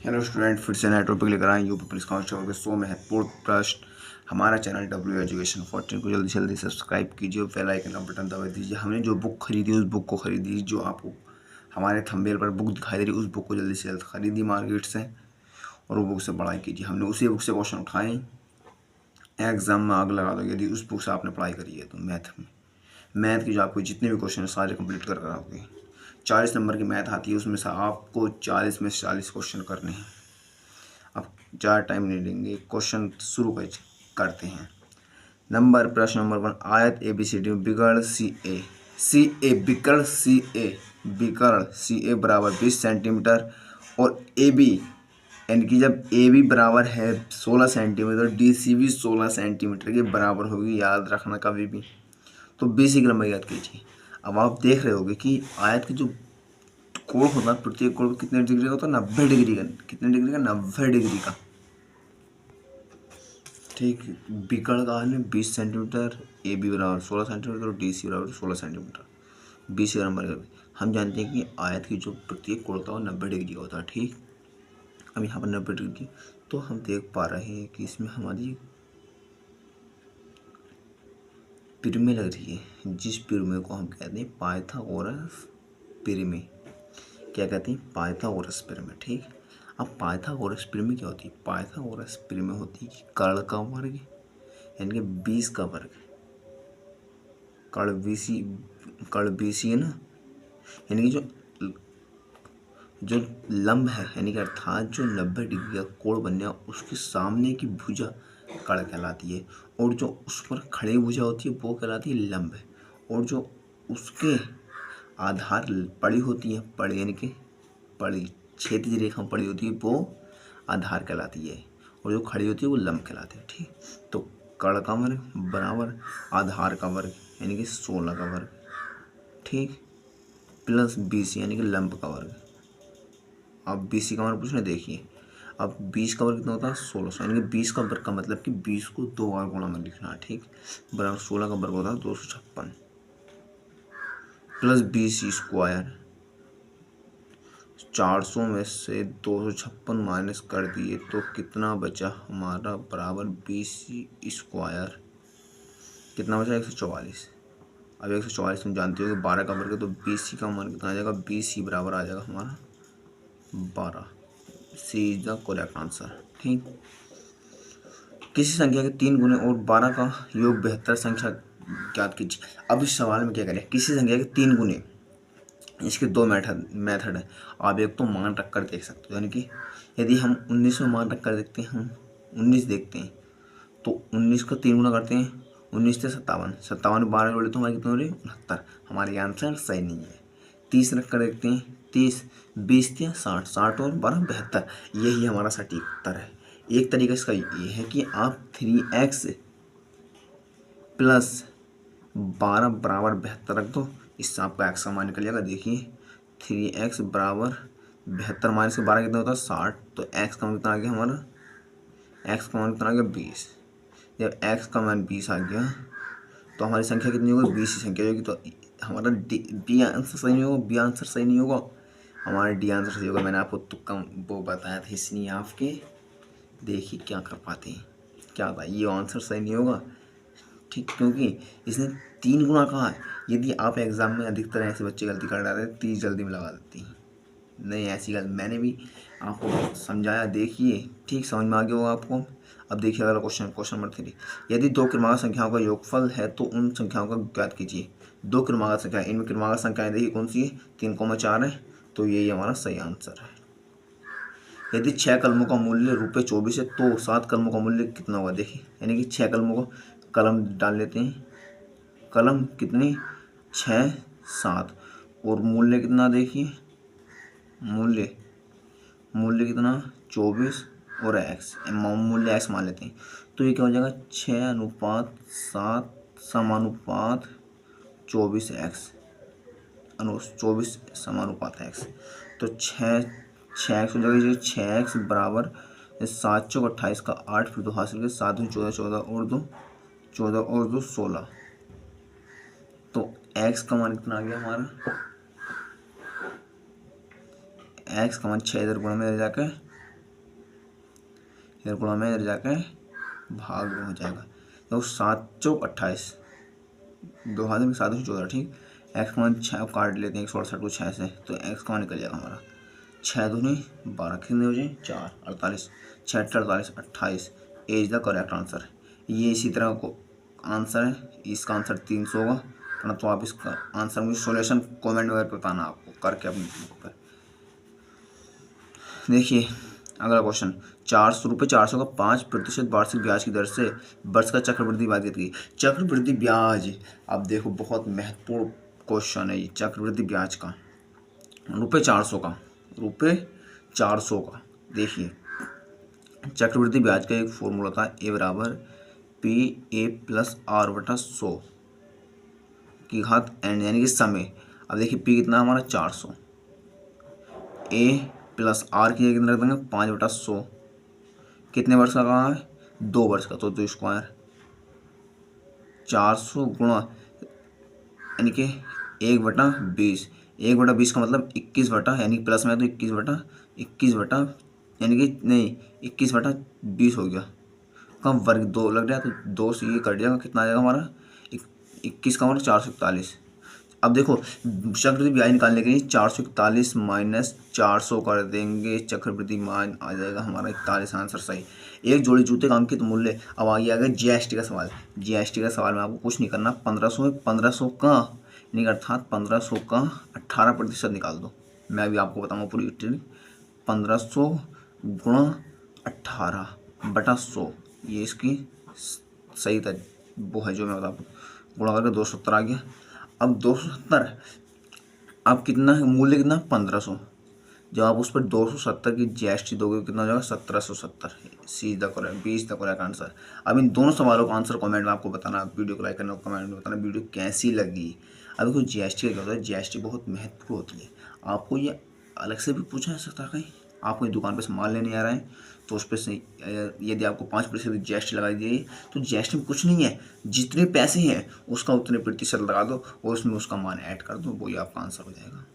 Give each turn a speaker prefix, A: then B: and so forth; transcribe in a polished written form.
A: Hello student, फिर से नया टॉपिक लेकर आए यूपी पुलिस कांस्टेबल के 100 महत्वपूर्ण प्रश्न। हमारा चैनल डब्ल्यू एजुकेशन 14 को जल्दी से जल्दी सब्सक्राइब कीजिए, बेल आइकन का बटन दबा दीजिए। हमने जो बुक खरीदी उस बुक को खरीदी, जो आपको हमारे थंबनेल पर बुक दिखाई दे रही उस बुक को जल्दी से जल्दी खरीदी मार्केट से और वो बुक से पढ़ाई कीजिए। हमने उसी बुक से क्वेश्चन उठाए, एग्जाम में आग लगा दो यदि उस बुक से आपने पढ़ाई करी है तो। मैथ की जो आपको जितने भी क्वेश्चन सारे कंप्लीट कर आओगे। 40 नंबर की मैथ आती है, उसमें से आपको 40 में से 40 क्वेश्चन करने हैं। अब ज़्यादा टाइम नहीं लेंगे, क्वेश्चन शुरू करते हैं। प्रश्न नंबर 1, आयत ए बी सी डी में बिकर्ण सी ए बराबर 20 सेंटीमीटर और ए बी, यानी कि जब ए बी बराबर है 16 सेंटीमीटर, डी सी भी 16 सेंटीमीटर के बराबर होगी। याद रखना कभी भी। तो बेसिक नंबर याद कीजिए। अब आप देख रहे होगे कि आयत की जो कोण होता है, प्रत्येक कोण कितने डिग्री का होता है? 90 डिग्री का। कितने डिग्री का? 90 डिग्री का। ठीक। विकर्ण का है 20 सेंटीमीटर, ए बी बराबर 16 सेंटीमीटर और डी सी बराबर 16 सेंटीमीटर। 20 का नंबर हम जानते हैं कि आयत की जो प्रत्येक कोण होता है वो 90 डिग्री का होता है। ठीक। अब यहाँ पर 90 डिग्री, तो हम देख पा रहे हैं कि इसमें हमारी पिरमे लग रही है, जिस पिरमे को हम कहते हैं पाइथागोरस पिरमे। क्या कहते हैं? पाइथागोरस पिरमे। ठीक। अब पाइथागोरस पिरमे क्या होती है? पाइथागोरस पिरमे होती है कर्ण का वर्ग, यानी कि 20 का वर्ग। कर्ण बीसी है ना, यानी कि जो लंब है, यानी कि अर्थात जो 90 डिग्री का कोण बन गया, उसके सामने की भुजा कर्ण कहलाती है और जो उस पर खड़ी भुजा होती है वो कहलाती है लंब। और जो उसके आधार पड़ी होती है, पड़ी यानी कि पड़ी क्षैतिज रेखा पड़ी होती है वो आधार कहलाती है और जो खड़ी होती है वो लंब कहलाती है। ठीक। तो कर्ण का वर्ग बराबर आधार का वर्ग यानी कि 16 का वर्ग। ठीक। प्लस 20 यानी कि लंब का वर्ग। अब 20 का वर्ग पूछ रहे, देखिए अब 20 का वर्ग कितना होता है? 1600, यानी कि 20 का वर्ग का मतलब कि 20 को 2 बार गुणा में लिखना है। ठीक। बराबर 16 का वर्ग होता है 256 प्लस 20 स्क्वायर। 400 में से 256 माइनस कर दिए तो कितना बचा हमारा? बराबर 20 स्क्वायर। कितना बचा? 144। अब 144 तुम जानते हो कि 12 का वर्ग है, तो 20 का मान कितना आ जाएगा? 20 बराबर आ जाएगा हमारा 12। सी इज द करेक्ट आंसर। ठीक। किसी संख्या के 3 गुने और 12 का योग 72 संख्या ज्ञात कीजिए। अब इस सवाल में क्या करें? किसी संख्या के 3 गुने, इसके दो मेथड है। आप एक तो मान रख कर देख सकते हो, यानी कि यदि हम 19 में मान रख कर देखते हैं, हम 19 देखते हैं तो 19 का 3 गुना करते हैं, 19 से 57, 57 12 जोड़े तो हमारे कितने हो रहे? 69। हमारे आंसर सही नहीं है। 30 रख कर देखते हैं, 30 20 या 60, 60 और 12 72, यही हमारा सटीक उत्तर है। एक तरीका इसका ये है कि आप 3x प्लस 12 बराबर 72 रख दो, इससे आपका एक्स का मान निकल जाएगा। देखिए 3x बराबर 72 माइनस 12 कितना होता है? 60। तो एक्स का मान कितना आ गया हमारा? एक्स का मान कितना आ गया? 20। जब एक्स का मान 20 आ गया तो हमारी संख्या कितनी होगी? 20 की संख्या होगी। तो हमारा डी आंसर सही नहीं होगा, बी आंसर सही नहीं होगा, हमारा डी आंसर सही होगा। मैंने आपको तुक्का वो बताया था, इसलिए आपके देखिए क्या कर पाते हैं। क्या था? ये आंसर सही नहीं होगा। ठीक। क्योंकि इसने 3 गुना कहा है। यदि आप एग्जाम में अधिकतर ऐसे बच्चे गलती कर डालते हैं, 30 जल्दी में लगा देती हैं। नहीं, ऐसी गलती मैंने भी आपको समझाया, देखिए ठीक समझ में आ गया होगा आपको। अब देखिए अगला क्वेश्चन नंबर 3, यदि 2 क्रमागत संख्याओं का योगफल है तो उन संख्याओं का ज्ञात कीजिए। 2 क्रमागत संख्या, इनमें क्रमागत संख्याएं देखिए कौन सी है? 3,4 है, तो यही हमारा सही आंसर है। यदि 6 कलमों का मूल्य ₹24 है तो 7 कलमों का मूल्य कितना होगा? देखिए, यानी कि 6 कलमों को कलम डाल लेते हैं। कलम कितनी? 6 7 और मूल्य कितना? देखिए मूल्य कितना? 24 और एक्स, मूल्य एक्स मान लेते हैं। तो ये क्या हो जाएगा? 6:7 समानुपात 24 एक्स, 24 समानुपात एक्स। तो 6 एक्स हो जाएगा। 6 एक्स बराबर 7 चौक 28 का 8, फिर 2 हासिल के 7 दूनी 14, 14 और 2 16। तो एक्स का मान कितना आ गया हमारा? एक्स का मान 6 इधर गुणा में जाकर फिर गुणा में इधर जाके भाग में हो जाएगा। तो 7 चौक 28, 2 हाथ में 7 14, ठीक। एक्स का मान 6 काट लेते हैं 168 को 6 से, तो एक्स का मान निकल जाएगा हमारा 6 दूनी 12, कितने हो जाए 4 48, 6 48 28 इज द करेक्ट आंसर। ये इसी तरह को आंसर है, इसका आंसर 300 होगा। वरना तो आप इसका आंसर मुझे सॉल्यूशन कमेंट वगैरह बताना आपको करके अपनी बुक पर। देखिए अगला क्वेश्चन, 400 रुपये 400 का 5% वार्षिक ब्याज की दर से वर्ष का चक्रवृद्धि ब्याज की चक्रवृद्धि ब्याज। अब देखो बहुत महत्वपूर्ण क्वेश्चन है ये, चक्रवृद्धि ब्याज का ₹400 का। देखिए चक्रवृद्धि ब्याज का एक फॉर्मूला था, ए बराबर PA+R/100 की घात n, यानी कि समय। अब देखिए P कितना हमारा 400, A प्लस R की जगह कितना रख देंगे 5/100, कितने वर्ष का कहा है 2 वर्ष का, तो 2 स्क्वायर 400 गुणा यानी कि 1/20, 1/20 का मतलब 21 यानी प्लस में तो 21 यानी कि नहीं 21/20 हो गया। कम वर्ग 2 लग रहा है तो 2 से ये कट जाएगा, कितना आ जाएगा हमारा 21 का मतलब 441। अब देखो चक्रवृद्धि ब्याज निकालने के लिए 441 माइनस 400 कर देंगे, चक्रवृद्धि मान आ जाएगा हमारा 41, आंसर सही। एक जोड़ी जूते का अंकित मूल्य। अब आगे आ गया जीएसटी का सवाल। जीएसटी का सवाल में आपको कुछ नहीं करना, 1500 का नहीं अर्थात 1500 का 18% निकाल दो। मैं अभी आपको बताऊँगा पूरी ट्रिक। 1500 गुणा 18/100, ये इसकी सही वो है जो मैं बता, गुणा करके 270 आ गया। अब 270 अब कितना मूल्य कितना 1500, जब आप उस पर 270 की जीएसटी दोगे कितना हो जाएगा 1770। See the correct, B is the correct answer. अब इन दोनों सवालों का आंसर कमेंट में आपको बताना, वीडियो को लाइक करना, कमेंट में बताना वीडियो कैसी लगी। अब देखो जीएसटी का क्या होता है, जीएसटी बहुत महत्वपूर्ण होती है। आपको ये अलग से भी पूछा जा सकता है, कहीं आप कोई दुकान पर सामान लेने आ रहे हैं तो उस पर से यदि आपको 5% जीएसटी लगा दीजिए, तो जीएसटी में कुछ नहीं है, जितने पैसे हैं उसका उतने प्रतिशत लगा दो और उसमें उसका मान ऐड कर दो, वही आपका आंसर हो जाएगा।